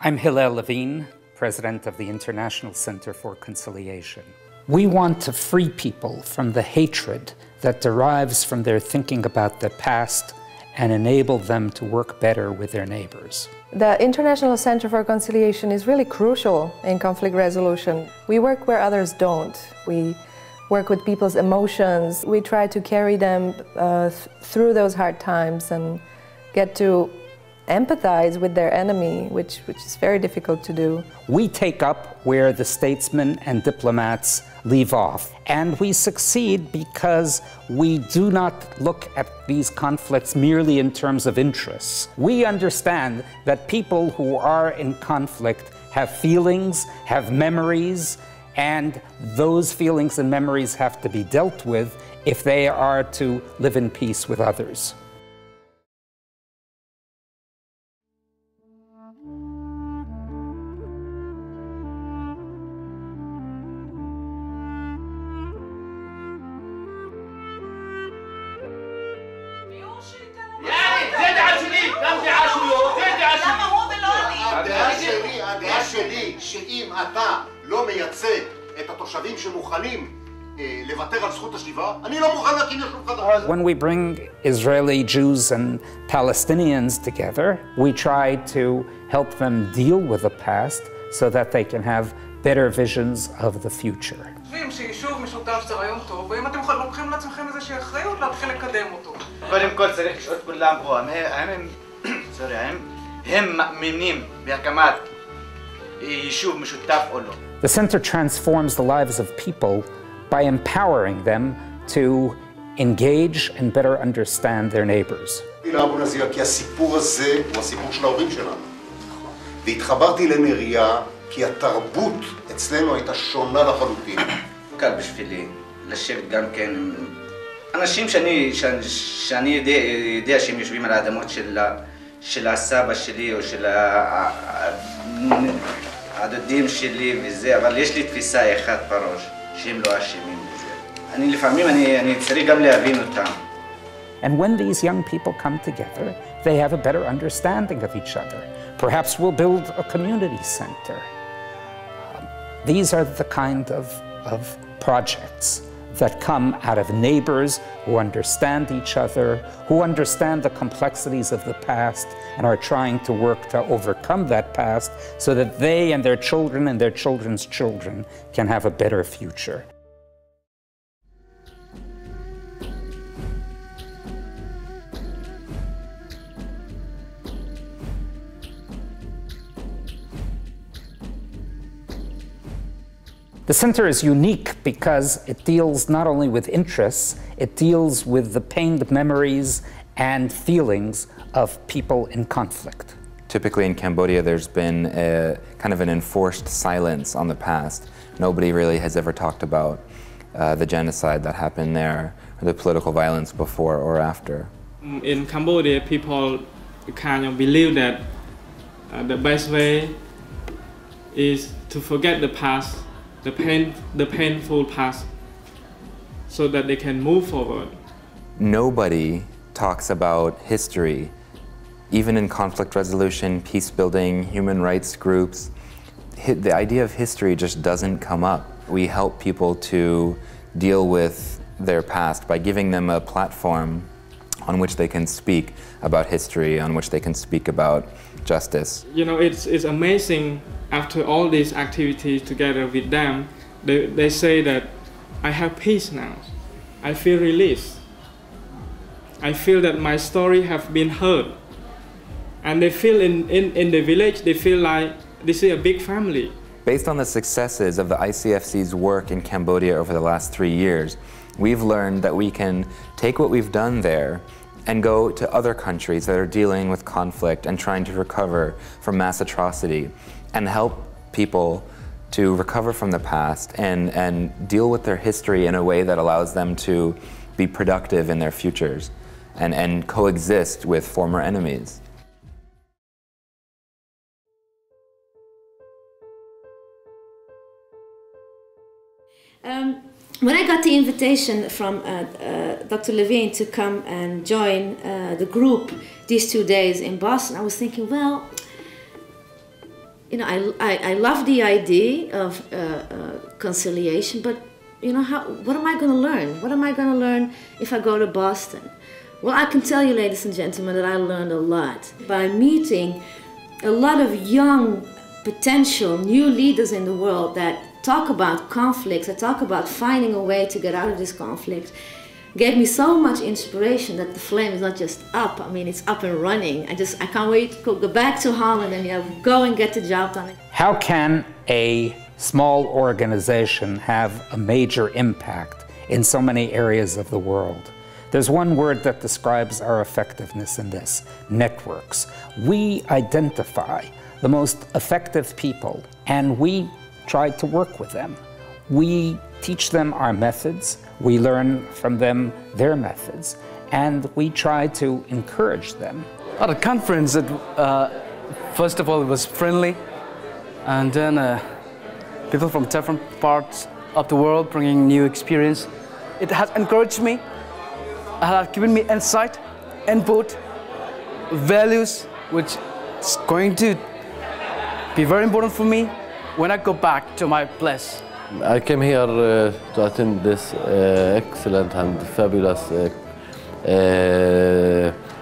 I'm Hillel Levine, president of the International Center for Conciliation. We want to free people from the hatred that derives from their thinking about the past and enable them to work better with their neighbors. The International Center for Conciliation is really crucial in conflict resolution. We work where others don't. We work with people's emotions. We try to carry them through those hard times and get to empathize with their enemy, which is very difficult to do. We take up where the statesmen and diplomats leave off, and we succeed because we do not look at these conflicts merely in terms of interests. We understand that people who are in conflict have feelings, have memories, and those feelings and memories have to be dealt with if they are to live in peace with others. הדעה שלי, שאם אתה לא מייצג את התושבים שמוכנים לוותר על זכות השיבה, אני לא מוכן להקים יישוב חדש. When we bring Israeli Jews and Palestinians together, we try to help them deal with the past so that they can have better visions of the future. חושבים שיישוב משותף זה רעיון טוב, ואם אתם לוקחים לעצמכם איזושהי אחריות להתחיל לקדם אותו. קודם כל צריך לשאול את כולם פה, הם מאמינים בהקמת יישוב משותף או לא. The center transforms the lives of people by empowering them to engage and better understand their neighbors. לאבו נזיר, כי הסיפור הזה הוא הסיפור של ההורים שלנו. והתחברתי לנריה כי התרבות אצלנו הייתה שונה לחלוטין. קל בשבילי לשבת גם כן אנשים שאני יודע שהם יושבים על האדמות של הסבא שלי או של הדודים שלי וזה, אבל יש לי תפיסה אחת בראש שהם לא אשמים בזה. לפעמים אני צריך גם להבין אותם. And when these young people come together, they have a better understanding of each other. Perhaps we'll build a community center. These are the kind of projects that come out of neighbors who understand each other, who understand the complexities of the past and are trying to work to overcome that past so that they and their children and their children's children can have a better future. The center is unique because it deals not only with interests, it deals with the pained memories and feelings of people in conflict. Typically in Cambodia, there's been a kind of an enforced silence on the past. Nobody really has ever talked about the genocide that happened there, or the political violence before or after. In Cambodia, people kind of believe that the best way is to forget the past, the painful past, so that they can move forward. Nobody talks about history, even in conflict resolution, peace building, human rights groups. The idea of history just doesn't come up. We help people to deal with their past by giving them a platform on which they can speak about history, on which they can speak about justice. You know, it's amazing. After all these activities together with them, they say that I have peace now. I feel released. I feel that my story has been heard. And they feel in the village, they feel like this is a big family. Based on the successes of the ICfC's work in Cambodia over the last 3 years, we've learned that we can take what we've done there and go to other countries that are dealing with conflict and trying to recover from mass atrocity, and help people to recover from the past and deal with their history in a way that allows them to be productive in their futures and coexist with former enemies. When I got the invitation from Dr. Levine to come and join the group these 2 days in Boston, I was thinking, well, you know, I love the idea of conciliation, but you know, what am I going to learn? What am I going to learn if I go to Boston? Well, I can tell you, ladies and gentlemen, that I learned a lot by meeting a lot of young, potential new leaders in the world that talk about conflicts, that talk about finding a way to get out of this conflict. Gave me so much inspiration that the flame is not just up, I mean, it's up and running. I can't wait to go back to Holland and, you know, go and get the job done. How can a small organization have a major impact in so many areas of the world? There's one word that describes our effectiveness in this: networks. We identify the most effective people and we try to work with them. We teach them our methods, we learn from them their methods, and we try to encourage them. At a conference, first of all, it was friendly, and then people from different parts of the world bringing new experience. It has encouraged me, it has given me insight, input, values, which is going to be very important for me when I go back to my place. I came here to attend this excellent and fabulous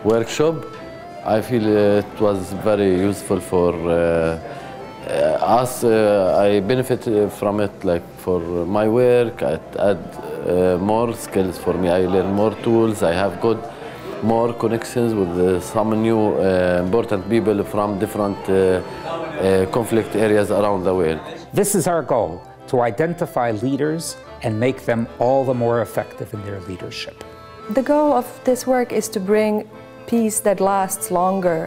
workshop. I feel it was very useful for us. I benefit from it, like for my work. It add more skills for me. I learn more tools. I have got more connections with some new important people from different conflict areas around the world. This is our goal: to identify leaders and make them all the more effective in their leadership. The goal of this work is to bring peace that lasts longer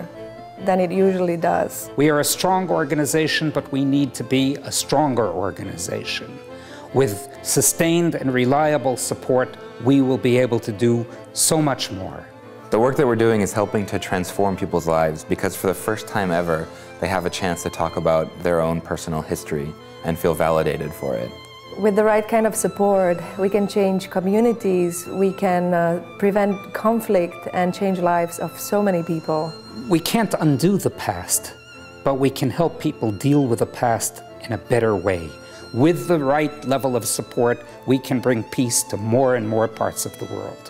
than it usually does. We are a strong organization, but we need to be a stronger organization. With sustained and reliable support, we will be able to do so much more. The work that we're doing is helping to transform people's lives because for the first time ever, they have a chance to talk about their own personal history and feel validated for it. With the right kind of support, we can change communities, we can prevent conflict and change lives of so many people. We can't undo the past, but we can help people deal with the past in a better way. With the right level of support, we can bring peace to more and more parts of the world.